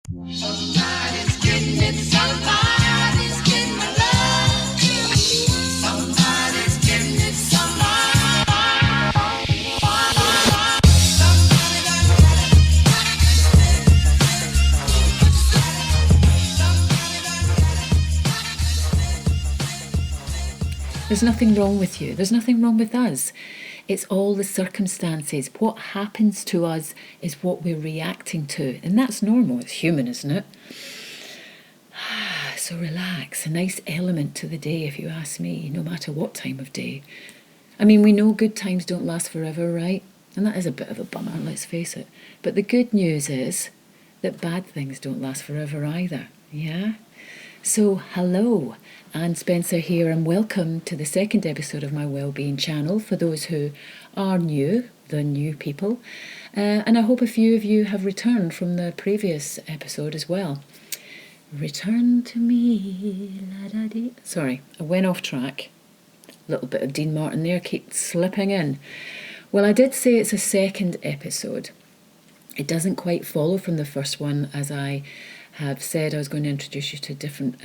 Somebody's getting it, somebody's getting my love. Somebody's getting it, somebody There's nothing wrong with you. There's nothing wrong with us. It's all the circumstances. What happens to us is what we're reacting to. And that's normal. It's human, isn't it? So relax. A nice element to the day, if you ask me, no matter what time of day. I mean, we know good times don't last forever, right? And that is a bit of a bummer, let's face it. But the good news is that bad things don't last forever either. Yeah? So, hello, Anne Spencer here, and welcome to the second episode of my Wellbeing channel for those who are new, the new people. And I hope a few of you have returned from the previous episode as well. Return to me, la-da-dee. Sorry, I went off track. A little bit of Dean Martin there, keep slipping in. Well, I did say it's a second episode. It doesn't quite follow from the first one, as I have said I was going to introduce you to different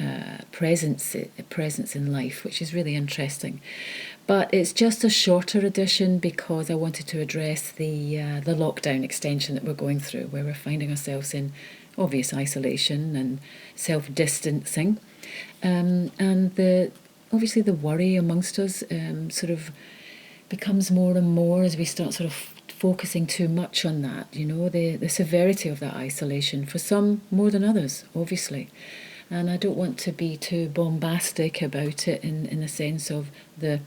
presence in life, which is really interesting. But it's just a shorter edition because I wanted to address the lockdown extension that we're going through, where we're finding ourselves in obvious isolation and self-distancing. And obviously the worry amongst us sort of becomes more and more as we start sort of focusing too much on that, you know, the severity of that isolation, for some more than others, obviously. And I don't want to be too bombastic about it in the sense of the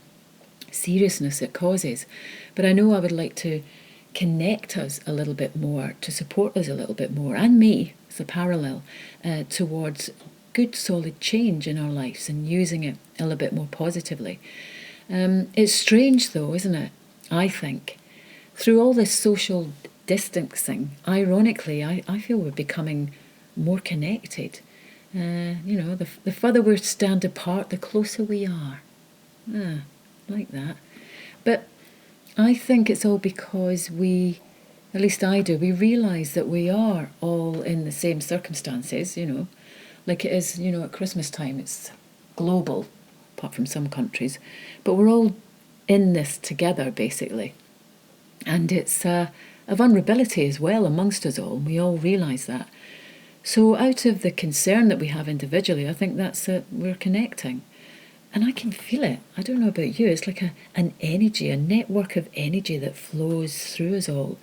seriousness it causes. But I know I would like to connect us a little bit more, to support us a little bit more, and me, as a parallel, towards good solid change in our lives and using it a little bit more positively. It's strange though, isn't it? I think. Through all this social distancing, ironically, I feel we're becoming more connected. The further we stand apart, the closer we are. Like that. But I think it's all because we, at least I do, we realise that we are all in the same circumstances, you know. Like it is, you know, at Christmas time, it's global, apart from some countries. But we're all in this together, basically. And it's a vulnerability as well amongst us all, and we all realise that. So out of the concern that we have individually, I think that's we're connecting. And I can feel it. I don't know about you. It's like an energy, a network of energy that flows through us all.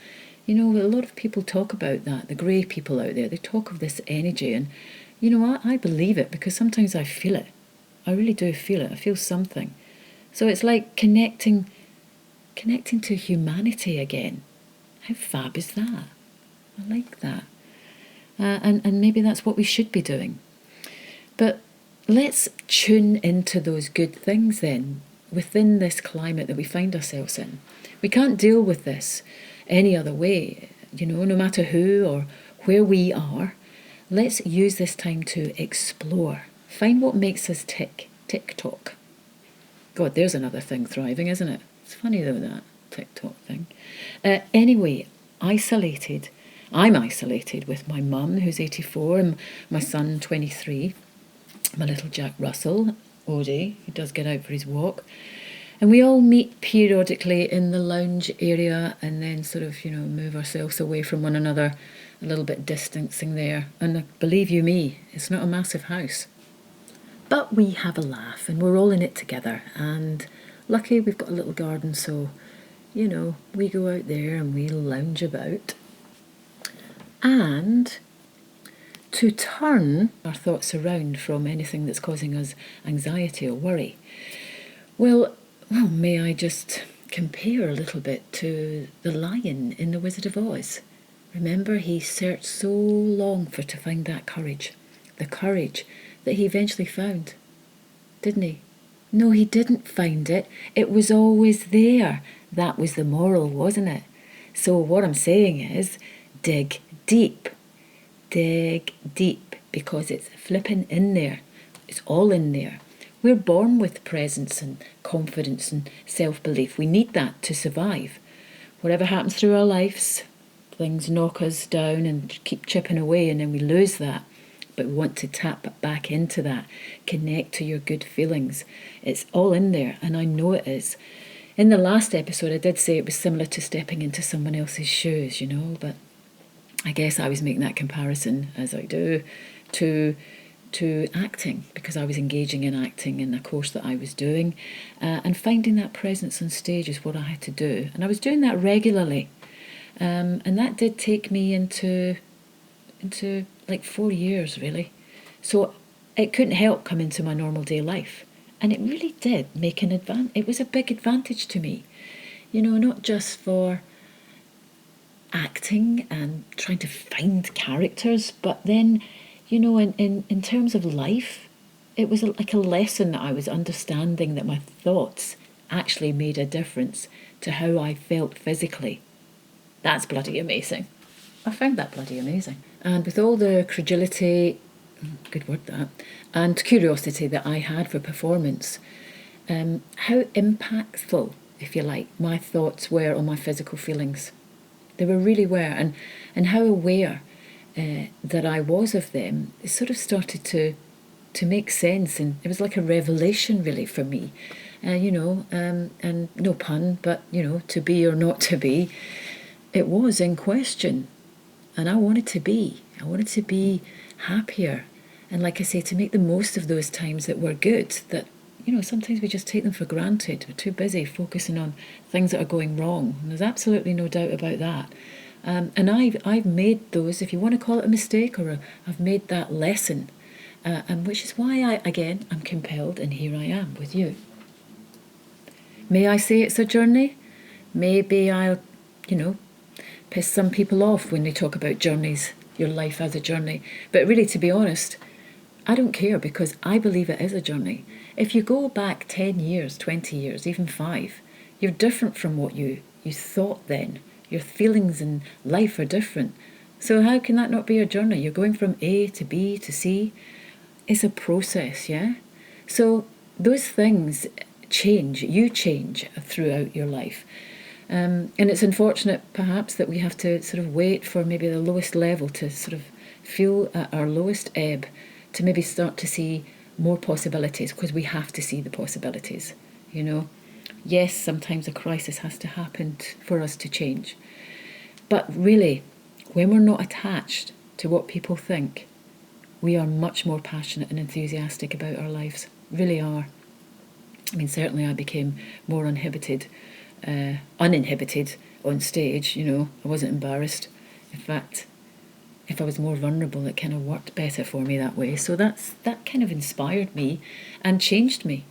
You know, a lot of people talk about that, the grey people out there, they talk of this energy. And, you know, I believe it because sometimes I feel it. I really do feel it. I feel something. So it's like connecting to humanity again. How fab is that? I like that. And maybe that's what we should be doing. But let's tune into those good things then within this climate that we find ourselves in. We can't deal with this any other way, you know, no matter who or where we are. Let's use this time to explore. Find what makes us tick. TikTok. God, there's another thing thriving, isn't it? It's funny though, that TikTok thing. Anyway, I'm isolated with my mum, who's 84, and my son, 23, my little Jack Russell, Odie, who does get out for his walk. And we all meet periodically in the lounge area and then sort of, you know, move ourselves away from one another, a little bit distancing there. And believe you me, it's not a massive house. But we have a laugh and we're all in it together. And lucky we've got a little garden, so, you know, we go out there and we lounge about. And to turn our thoughts around from anything that's causing us anxiety or worry, well, may I just compare a little bit to the lion in The Wizard of Oz. Remember, he searched so long to find that courage, the courage that he eventually found, didn't he? No, he didn't find it. It was always there. That was the moral, wasn't it? So what I'm saying is, dig deep. Dig deep, because it's flipping in there. It's all in there. We're born with presence and confidence and self-belief. We need that to survive. Whatever happens through our lives, things knock us down and keep chipping away, and then we lose that. But we want to tap back into that, connect to your good feelings. It's all in there, and I know it is. In the last episode, I did say it was similar to stepping into someone else's shoes, but I guess I was making that comparison, as I do, to acting, because I was engaging in acting in a course that I was doing, and finding that presence on stage is what I had to do. And I was doing that regularly, and that did take me into like 4 years, really. So it couldn't help come into my normal day life. And it really did make an advantage. It was a big advantage to me, not just for acting and trying to find characters, but then, in terms of life, it was like a lesson that I was understanding that my thoughts actually made a difference to how I felt physically. That's bloody amazing. I found that bloody amazing. And with all the credulity, good word that, and curiosity that I had for performance, how impactful, if you like, my thoughts were on my physical feelings. They really were, and how aware that I was of them, it sort of started to make sense, and it was like a revelation really for me, and no pun, but to be or not to be, it was in question, and I wanted to be happier, and like I say, to make the most of those times that were good, that sometimes we just take them for granted. We're too busy focusing on things that are going wrong, and there's absolutely no doubt about that. And I've made those, if you want to call it a mistake, or I've made that lesson, and which is why I'm compelled, and here I am with you. May I say it's a journey? Maybe I'll, piss some people off when they talk about journeys, your life as a journey. But really, to be honest, I don't care, because I believe it is a journey. If you go back 10 years, 20 years, even 5, you're different from what you thought then. Your feelings in life are different. So how can that not be a journey? You're going from A to B to C. It's a process, yeah? So those things change. You change throughout your life. And it's unfortunate, perhaps, that we have to sort of wait for maybe the lowest level to sort of feel at our lowest ebb to maybe start to see more possibilities, because we have to see the possibilities, Yes, sometimes a crisis has to happen for us to change. But really, when we're not attached to what people think, we are much more passionate and enthusiastic about our lives. Really are. I mean, certainly I became more uninhibited on stage, I wasn't embarrassed. In fact, if I was more vulnerable, it kind of worked better for me that way. So that kind of inspired me and changed me.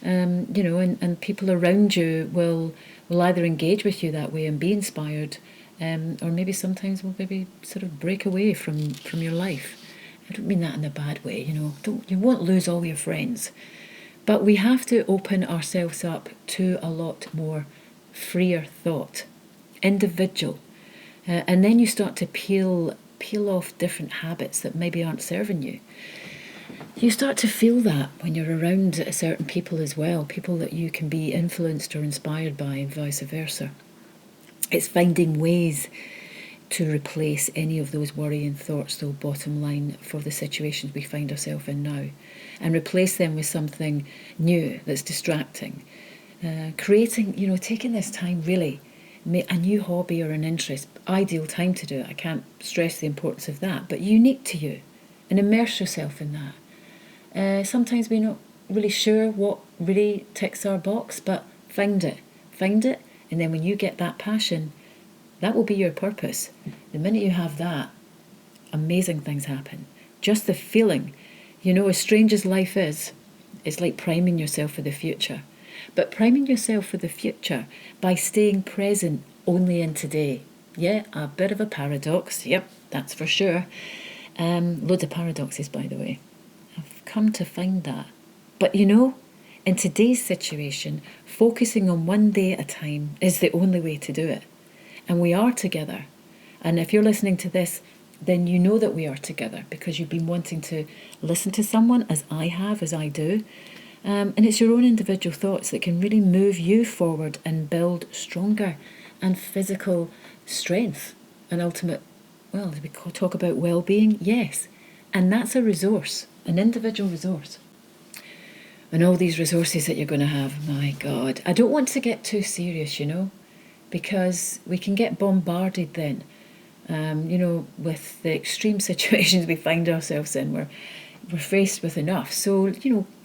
And people around you will either engage with you that way and be inspired, or maybe sometimes will maybe sort of break away from your life. I don't mean that in a bad way, you won't lose all your friends. But we have to open ourselves up to a lot more freer thought, individual. And then you start to peel off different habits that maybe aren't serving you. You start to feel that when you're around certain people as well, people that you can be influenced or inspired by, and vice versa. It's finding ways to replace any of those worrying thoughts, though, bottom line, for the situations we find ourselves in now, and replace them with something new that's distracting. Creating, taking this time, really, a new hobby or an interest, ideal time to do it. I can't stress the importance of that, but unique to you, and immerse yourself in that. Sometimes we're not really sure what really ticks our box, but find it, and then when you get that passion, that will be your purpose. The minute you have that, amazing things happen. Just the feeling, as strange as life is, it's like priming yourself for the future. But priming yourself for the future by staying present only in today. Yeah, a bit of a paradox. Yep, that's for sure. Loads of paradoxes, by the way. I've come to find that. But in today's situation, focusing on one day at a time is the only way to do it. And we are together. And if you're listening to this, then you know that we are together, because you've been wanting to listen to someone, as I do. And it's your own individual thoughts that can really move you forward and build stronger and physical strength. an ultimate, well, did we talk about well-being? Yes. And that's a resource, an individual resource. And all these resources that you're going to have, my God. I don't want to get too serious, because we can get bombarded then, with the extreme situations we find ourselves in. We're faced with enough. So,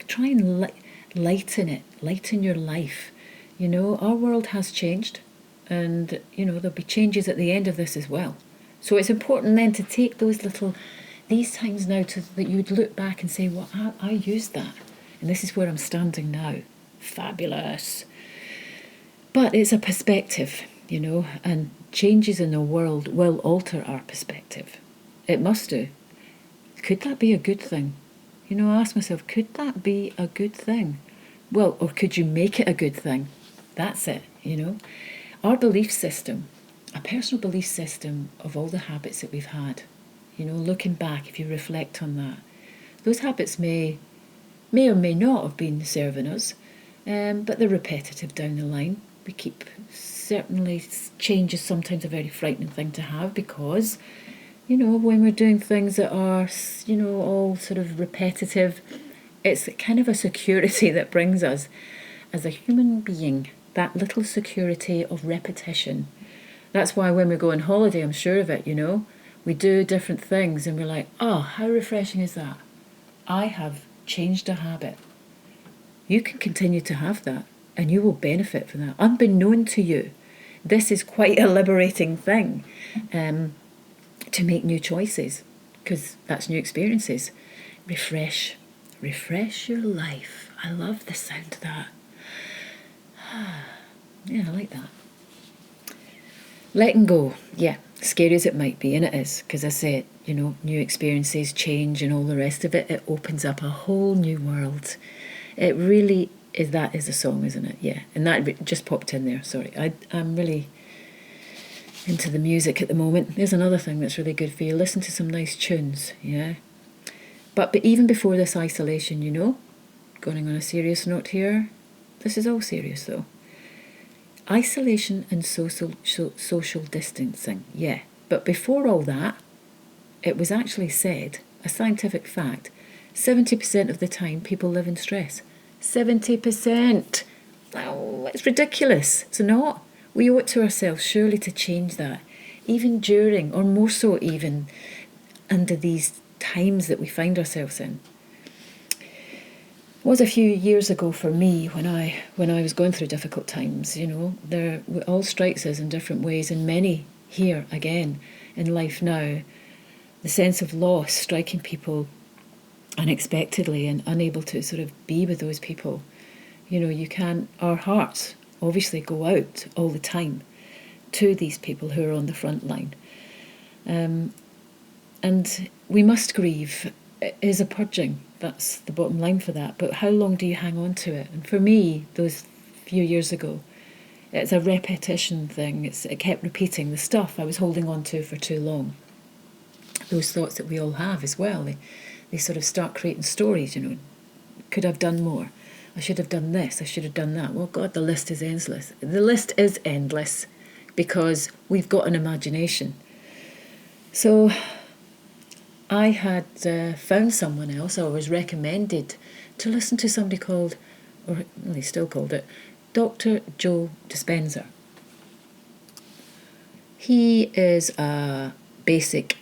try and lighten it, lighten your life. Our world has changed, and, there'll be changes at the end of this as well. So it's important then to take these times now that you'd look back and say, well, I used that. And this is where I'm standing now. Fabulous. But it's a perspective, and changes in the world will alter our perspective. It must do. Could that be a good thing? I ask myself, could that be a good thing? Well, or could you make it a good thing? That's it, Our belief system, a personal belief system of all the habits that we've had, looking back, if you reflect on that, those habits may or may not have been serving us, but they're repetitive down the line. Certainly change is sometimes a very frightening thing to have because, when we're doing things that are, all sort of repetitive, it's kind of a security that brings us as a human being, that little security of repetition. That's why when we go on holiday, I'm sure of it, we do different things and we're like, oh, how refreshing is that? I have changed a habit. You can continue to have that and you will benefit from that. Unbeknown to you, this is quite a liberating thing, to make new choices, because that's new experiences. Refresh your life. I love the sound of that. Yeah, I like that. Letting go, yeah, scary as it might be, and it is, because I said, new experiences, change and all the rest of it, it opens up a whole new world. It really is. That is a song, isn't it? Yeah, and that just popped in there, sorry. I'm really into the music at the moment. There's another thing that's really good for you. Listen to some nice tunes, yeah. But even before this isolation, going on a serious note here, this is all serious though. Isolation and social distancing, yeah. But before all that, it was actually said, a scientific fact, 70% of the time people live in stress. 70%! Oh, it's ridiculous. It's not. We owe it to ourselves surely to change that, even during, or more so even, under these times that we find ourselves in. It was a few years ago for me when I was going through difficult times, there all strikes us in different ways, and many here again in life now, the sense of loss striking people unexpectedly and unable to sort of be with those people. Our hearts obviously go out all the time to these people who are on the front line. And we must grieve. It is a purging. That's the bottom line for that. But how long do you hang on to it? And for me, those few years ago, it's a repetition thing. It kept repeating the stuff I was holding on to for too long. Those thoughts that we all have as well, they sort of start creating stories, Could have done more. I should have done this. I should have done that. Well, God, the list is endless. The list is endless because we've got an imagination. So I had found someone else, or was recommended to listen to somebody called, or well, he's still called it, Dr. Joe Dispenza. He is a basic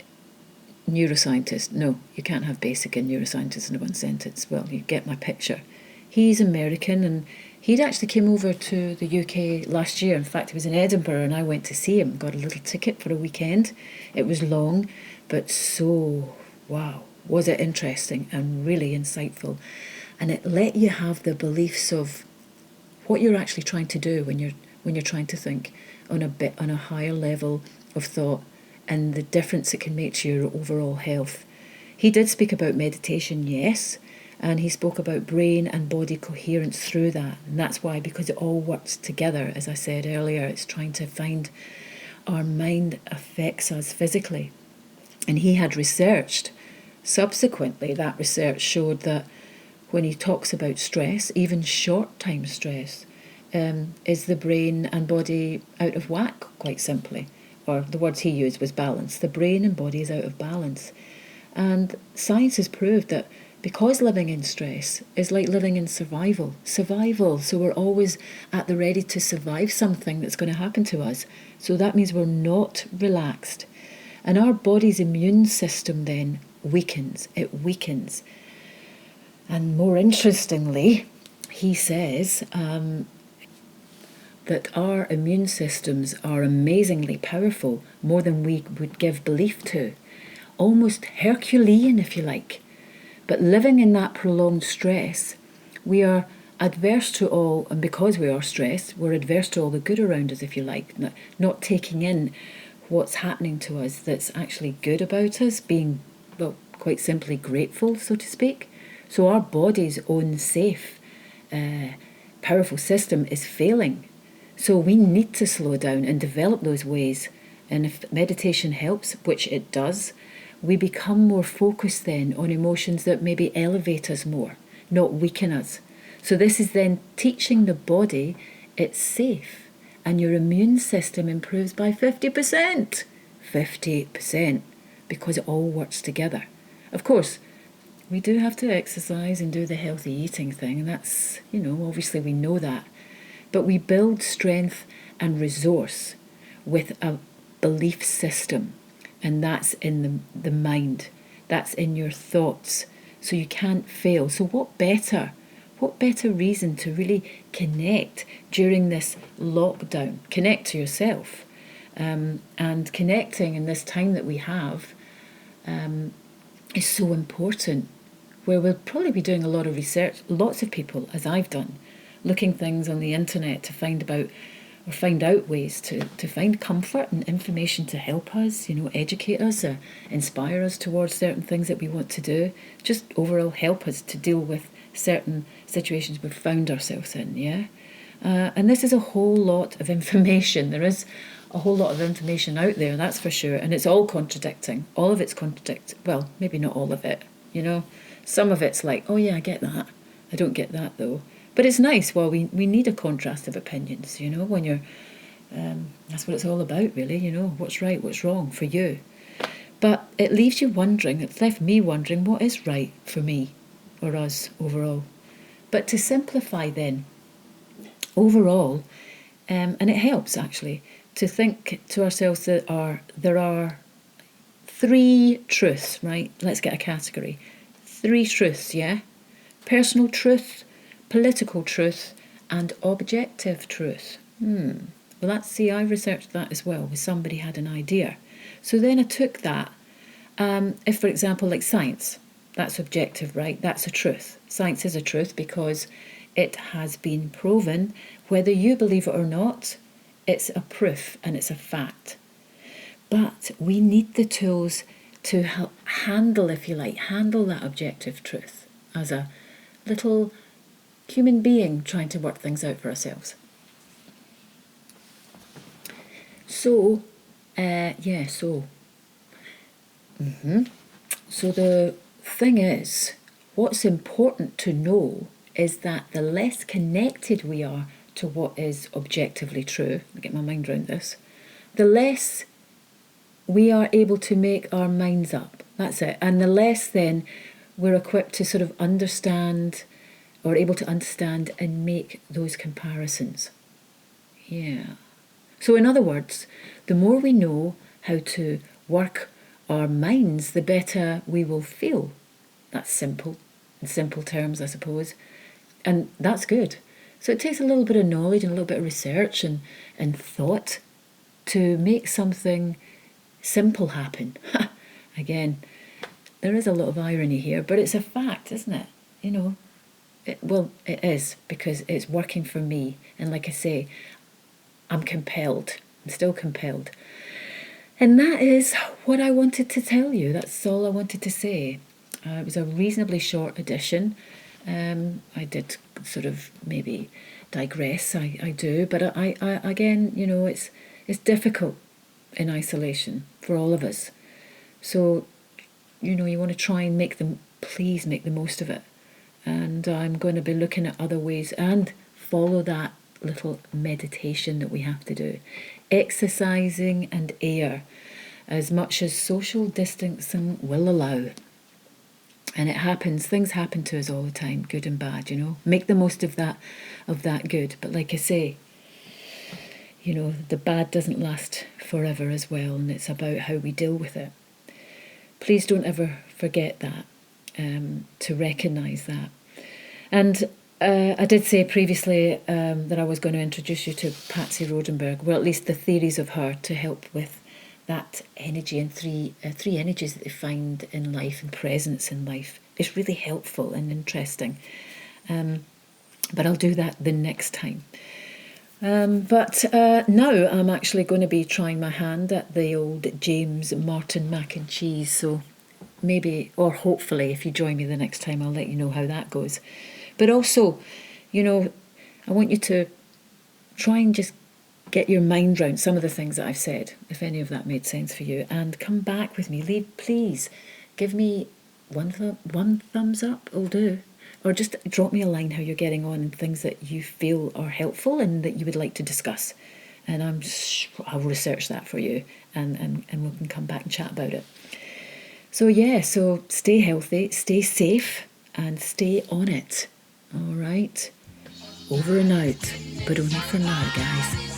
neuroscientist. No, you can't have basic and neuroscientist in one sentence. Well, you get my picture. He's American, and he'd actually came over to the UK last year. In fact, he was in Edinburgh and I went to see him, got a little ticket for a weekend. It was long, but so, wow, was it interesting and really insightful. And it let you have the beliefs of what you're actually trying to do when you're trying to think on a higher level of thought, and the difference it can make to your overall health. He did speak about meditation, yes, and he spoke about brain and body coherence through that. And that's why, because it all works together, as I said earlier, it's trying to find our mind affects us physically. And he had researched, subsequently, that research showed that when he talks about stress, even short-time stress, is the brain and body out of whack, quite simply. or the words he used was balance. The brain and body is out of balance. And science has proved that because living in stress is like living in survival. Survival. So we're always at the ready to survive something that's going to happen to us. So that means we're not relaxed. And our body's immune system then weakens. It weakens. And more interestingly, he says that our immune systems are amazingly powerful, more than we would give belief to. Almost Herculean, if you like. But living in that prolonged stress, we are adverse to all, and because we are stressed, we're adverse to all the good around us, if you like, not taking in what's happening to us that's actually good about us, being, well, quite simply grateful, so to speak. So our body's own safe, powerful system is failing. So we need to slow down and develop those ways. And if meditation helps, which it does, we become more focused then on emotions that maybe elevate us more, not weaken us. So this is then teaching the body it's safe, and your immune system improves by 50%. 50%, because it all works together. Of course, we do have to exercise and do the healthy eating thing, and that's, obviously we know that. But we build strength and resource with a belief system. And that's in the mind. That's in your thoughts. So you can't fail. So what better reason to really connect during this lockdown? Connect to yourself. And connecting in this time that we have is so important. Where we'll probably be doing a lot of research, lots of people, as I've done, looking things on the internet to find out ways to find comfort and information to help us, educate us, inspire us towards certain things that we want to do, just overall help us to deal with certain situations we've found ourselves in, yeah? And this is a whole lot of information. There is a whole lot of information out there, that's for sure, and it's all contradicting. All of it's contradicting. Well, maybe not all of it, Some of it's like, oh yeah, I get that. I don't get that though. But it's nice. Well, we need a contrast of opinions, when you're... that's what it's all about, really, what's right, what's wrong for you. But it leaves you wondering, it's left me wondering, what is right for me or us overall? But to simplify then, overall, and it helps actually, to think to ourselves that there are 3 truths, right? Let's get a category. 3 truths, yeah? Personal truth, political truth, and objective truth. Well, I researched that as well, where somebody had an idea. So then I took that. If, for example, like science, that's objective, right? That's a truth. Science is a truth because it has been proven, whether you believe it or not, it's a proof and it's a fact. But we need the tools to help handle that objective truth as a little human being trying to work things out for ourselves. So the thing is, what's important to know is that the less connected we are to what is objectively true, let me get my mind around this, the less we are able to make our minds up. That's it. And the less then we're equipped to sort of understand, or able to understand and make those comparisons. Yeah. So in other words, the more we know how to work our minds, the better we will feel. That's simple, in simple terms, I suppose. And that's good. So it takes a little bit of knowledge and a little bit of research and thought to make something simple happen. Again, there is a lot of irony here, but it's a fact, isn't it? It is, because it's working for me. And like I say, I'm compelled. I'm still compelled. And that is what I wanted to tell you. That's all I wanted to say. It was a reasonably short edition. I did sort of maybe digress. I do, but I again, it's difficult in isolation for all of us. So, you want to try and please make the most of it. And I'm going to be looking at other ways and follow that little meditation that we have to do. Exercising and air, as much as social distancing will allow. And it happens, things happen to us all the time, good and bad, you know. Make the most of that good. But like I say, you know, the bad doesn't last forever as well, and it's about how we deal with it. Please don't ever forget that, to recognise that. And I did say previously that I was going to introduce you to Patsy Rodenberg, well, at least the theories of her to help with that energy and three energies that they find in life and presence in life. It's really helpful and interesting. But I'll do that the next time. But now I'm actually going to be trying my hand at the old James Martin mac and cheese. So maybe, or hopefully, if you join me the next time, I'll let you know how that goes. But also, you know, I want you to try and just get your mind round some of the things that I've said, if any of that made sense for you, and come back with me. Please give me one thumbs up, will do. Or just drop me a line how you're getting on and things that you feel are helpful and that you would like to discuss. And I'll research that for you and we can come back and chat about it. So yeah, so stay healthy, stay safe, and stay on it. All right. Over and out, but only for now, guys.